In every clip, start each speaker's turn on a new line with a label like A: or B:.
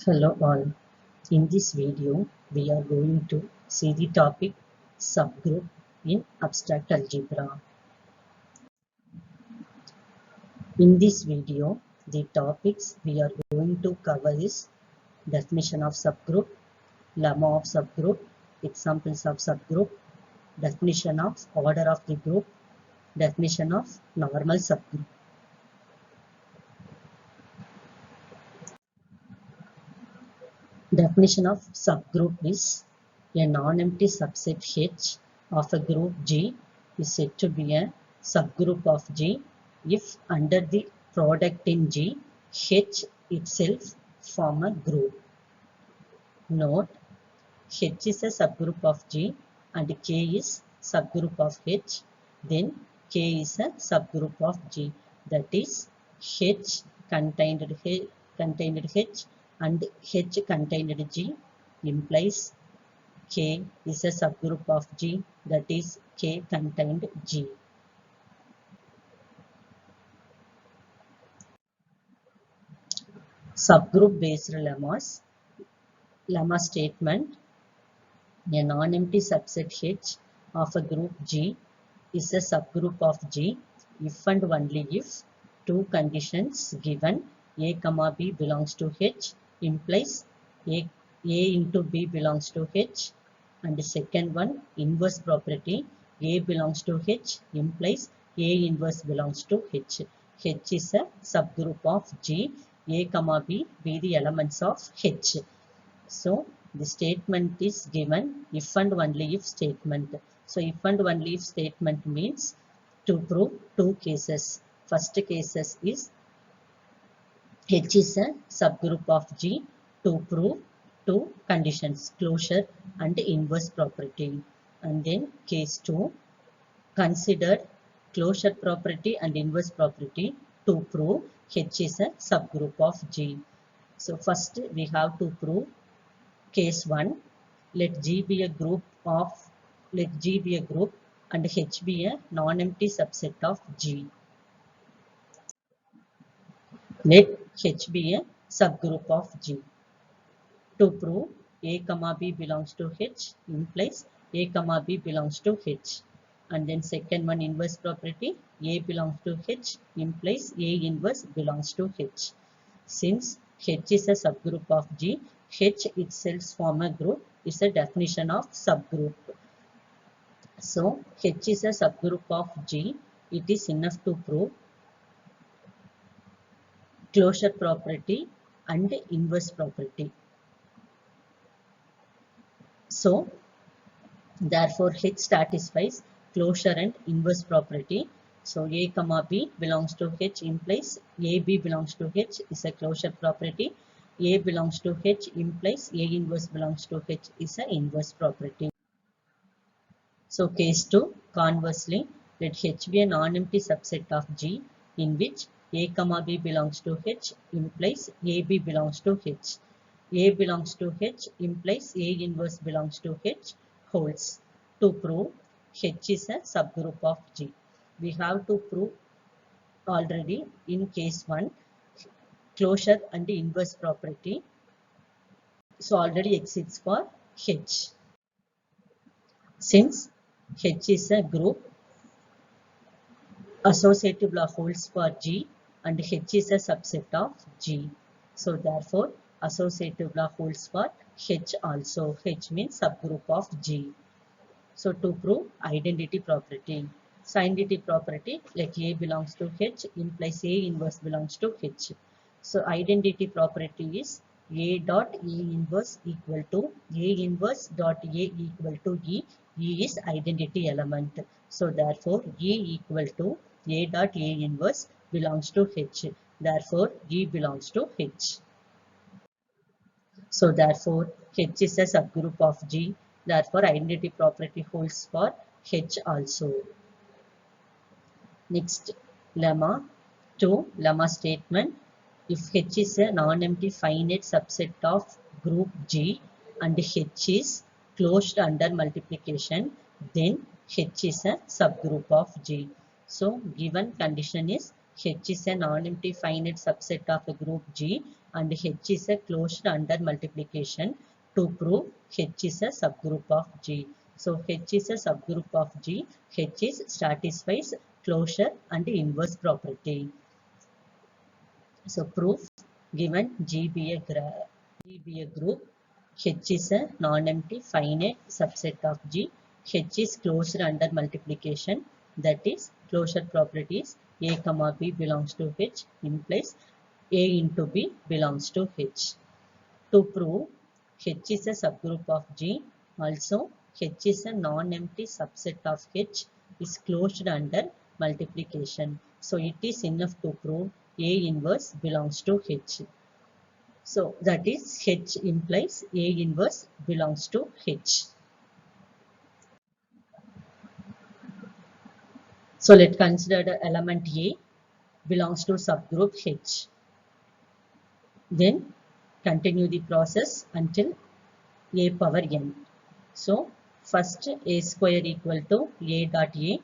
A: Hello all. In this video, we are going to see the topic subgroup in abstract algebra. In this video, the topics we are going to cover is definition of subgroup, lemma of subgroup, examples of subgroup, definition of order of the group, definition of normal subgroup. Definition of subgroup is a non-empty subset H of a group G is said to be a subgroup of G if under the product in G, H itself form a group. Note, H is a subgroup of G and K is subgroup of H, then K is a subgroup of G, that is H contained H and H contained G implies K is a subgroup of G, that is K contained G. Subgroup based lemmas. Lemma statement: a non-empty subset H of a group G is a subgroup of G if and only if two conditions given A, B belongs to H implies A into B belongs to H, and the second one, inverse property, A belongs to H implies A inverse belongs to H. H is a subgroup of G, A, B be the elements of H. So the statement is given if and only if statement. So if and only if statement means to prove two cases. First cases is H is a subgroup of G to prove two conditions, closure and inverse property. And then case 2, consider closure property and inverse property to prove H is a subgroup of G. So first we have to prove case 1, let G be a group and H be a non-empty subset of G. Let H be a subgroup of G. To prove A, B belongs to H implies A, B belongs to H. And then second one, inverse property, A belongs to H implies A inverse belongs to H. Since H is a subgroup of G, H itself form a group is a definition of subgroup. So H is a subgroup of G. It is enough to prove closure property and inverse property. So therefore H satisfies closure and inverse property. So A, B belongs to H implies AB belongs to H is a closure property. A belongs to H implies A inverse belongs to H is an inverse property. So case 2, conversely, let H be a non-empty subset of G in which A, B belongs to H implies AB belongs to H. A belongs to H implies A inverse belongs to H holds. To prove H is a subgroup of G, we have to prove already in case 1 closure and inverse property. So already exists for H. Since H is a group, associative law holds for G and H is a subset of G. So therefore associative law holds for H also. H means subgroup of G. So to prove identity property. So identity property, like A belongs to H implies A inverse belongs to H. So identity property is A dot A inverse equal to A inverse dot A equal to E. E is identity element. So therefore E equal to A dot A inverse belongs to H. Therefore E belongs to H. So therefore H is a subgroup of G. Therefore identity property holds for H also. Next, lemma 2, lemma statement. If H is a non-empty finite subset of group G and H is closed under multiplication, then H is a subgroup of G. So given condition is H is a non-empty finite subset of a group G and H is a closure under multiplication. To prove H is a subgroup of G. So H is a subgroup of G. H is satisfies closure and inverse property. So proof, given G be a group, H is a non-empty finite subset of G. H is closure under multiplication. That is, closure properties A comma B belongs to H implies A into B belongs to H. To prove H is a subgroup of G, also H is a non-empty subset of H is closed under multiplication. So it is enough to prove A inverse belongs to H. So that is H implies A inverse belongs to H. So let's consider the element A belongs to subgroup H. Then continue the process until A power n. So first A square equal to A dot A.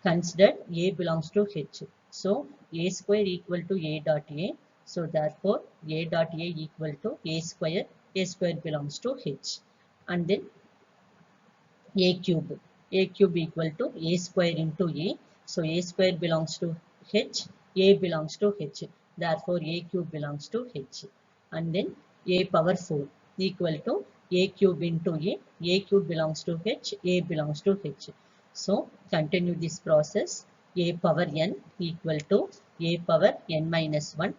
A: Consider A belongs to H. So A square equal to A dot A. So therefore A dot A equal to A square. A square belongs to H. And then A cube. A cube equal to A square into A. So A square belongs to H. A belongs to H. Therefore A cube belongs to H. And then A power 4 equal to A cube into A. A cube belongs to H. A belongs to H. So continue this process. A power n equal to A power n minus 1.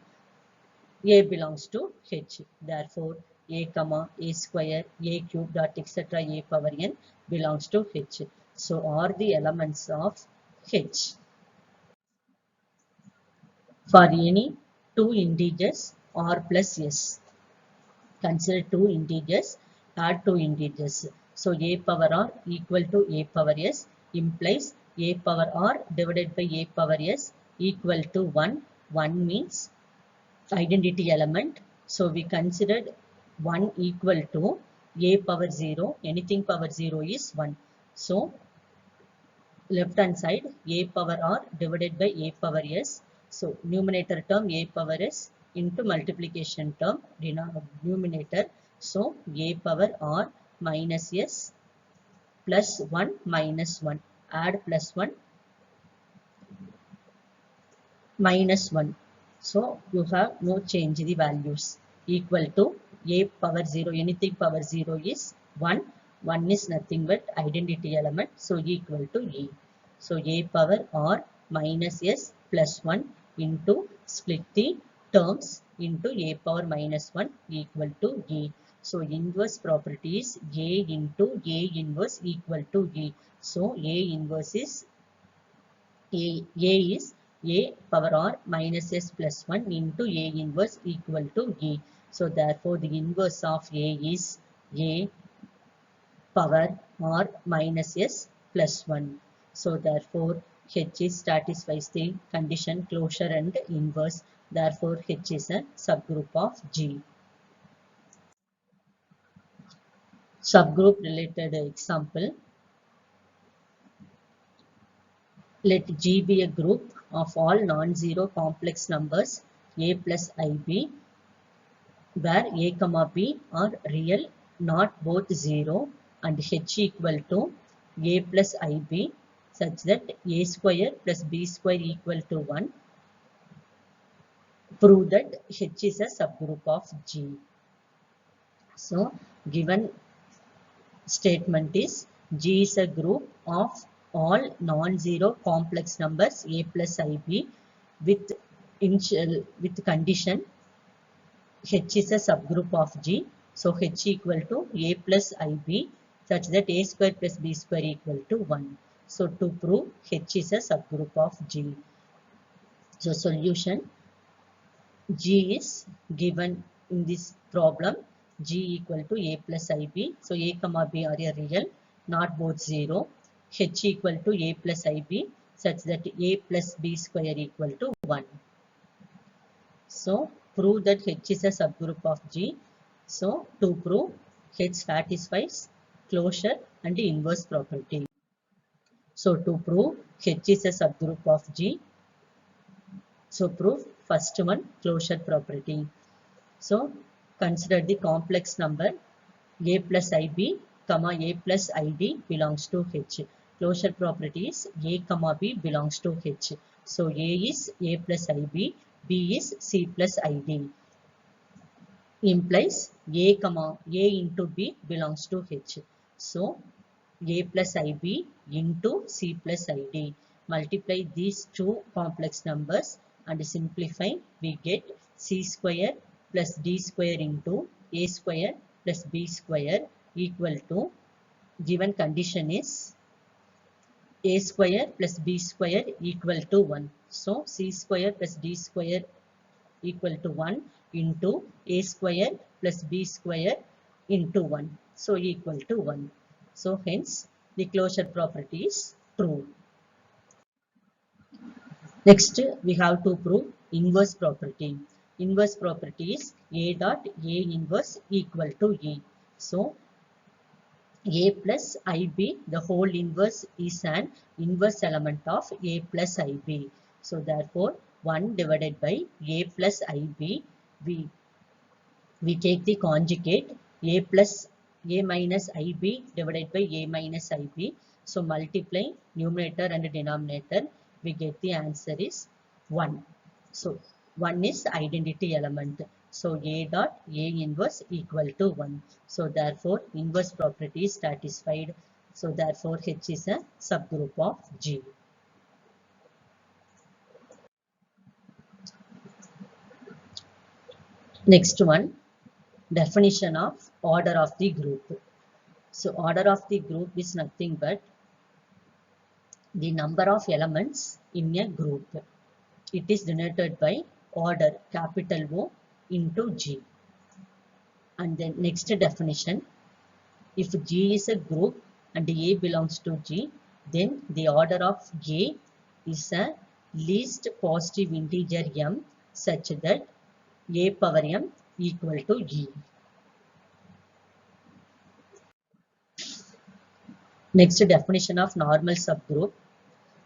A: A belongs to H. Therefore, A comma A square, A cube dot etc. A power n belongs to H. So are the elements of H. For any two integers R plus S. Consider two integers, add two integers. So A power R equal to A power S implies A power R divided by A power S equal to 1. 1 means identity element. So we considered 1 equal to A power 0. Anything power 0 is 1. So left hand side A power R divided by A power S. So numerator term A power S into multiplication term numerator. So A power R minus S plus 1 minus 1. Add plus 1 minus 1. So you have no change the values equal to A power 0. Anything power 0 is 1. 1 is nothing but identity element. So equal to E. So A power R minus S plus 1 into split the terms into A power minus 1 equal to E. So inverse property is A into A inverse equal to E. So A inverse is A is A power R minus S plus 1 into A inverse equal to E. So therefore the inverse of A is A power R minus S plus 1. So therefore H is satisfies the condition closure and inverse. Therefore H is a subgroup of G. Subgroup related example. Let G be a group of all non-zero complex numbers A plus IB where A comma B are real, not both 0 and H equal to A plus IB such that A square plus B square equal to 1. Prove that H is a subgroup of G. So given statement is G is a group of all non-zero complex numbers A plus IB with condition H is a subgroup of G. So H equal to A plus IB such that A square plus B square equal to 1. So to prove H is a subgroup of G. So solution, G is given in this problem G equal to A plus IB. So A comma B are a real, not both 0. H equal to A plus IB such that A plus B square equal to 1. So prove that H is a subgroup of G. So to prove H satisfies closure and inverse property. So to prove H is a subgroup of G, So proof first one, closure property. So consider the complex number a plus ib comma a plus id belongs to h. Closure property is a comma b belongs to h. So a is a plus ib, b is c plus id. Implies a comma a into b belongs to h. So a plus ib into c plus id. Multiply these two complex numbers and simplify, we get c square plus d square into a square plus b square equal to, given condition is a square plus b square equal to 1. So c square plus d square equal to 1 into a square plus b square into 1. So equal to 1. So hence the closure property is true. Next we have to prove inverse property. Inverse property is a dot a inverse equal to e. So a plus ib, the whole inverse is an inverse element of a plus ib. So therefore 1 divided by a plus ib, we take the conjugate a plus a minus ib divided by a minus ib. So multiply numerator and denominator, we get the answer is 1. So 1 is identity element. So a dot a inverse equal to 1. So therefore inverse property is satisfied. So therefore H is a subgroup of G. Next one, definition of order of the group. So order of the group is nothing but the number of elements in a group. It is denoted by order capital O into G. And then next definition, if G is a group and A belongs to G, then the order of A is a least positive integer m such that A power m equal to E. Next definition of normal subgroup.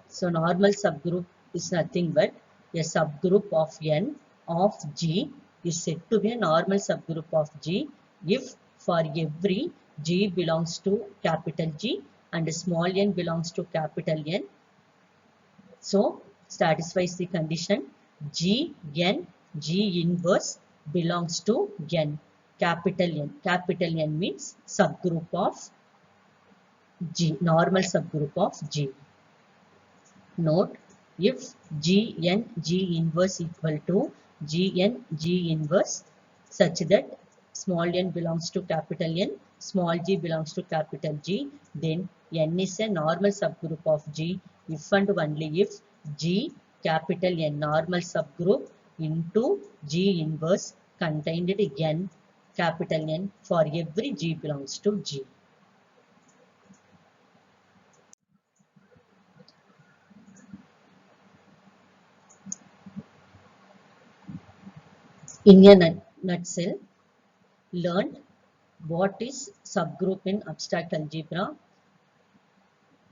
A: So normal subgroup is nothing but a subgroup of n of G is said to be a normal subgroup of G if for every G belongs to capital G and small n belongs to capital N. So satisfies the condition G n G inverse belongs to n. Capital N. Capital N means subgroup of G, normal subgroup of G. Note, if Gn G inverse equal to Gn G inverse such that small n belongs to capital N, small g belongs to capital G, then n is a normal subgroup of G if and only if G capital N normal subgroup into G inverse contained n capital N for every G belongs to G. In a nutshell, learned what is subgroup in abstract algebra,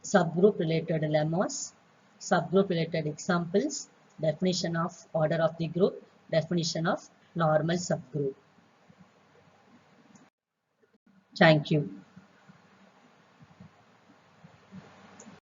A: subgroup related lemmas, subgroup related examples, definition of order of the group, definition of normal subgroup. Thank you.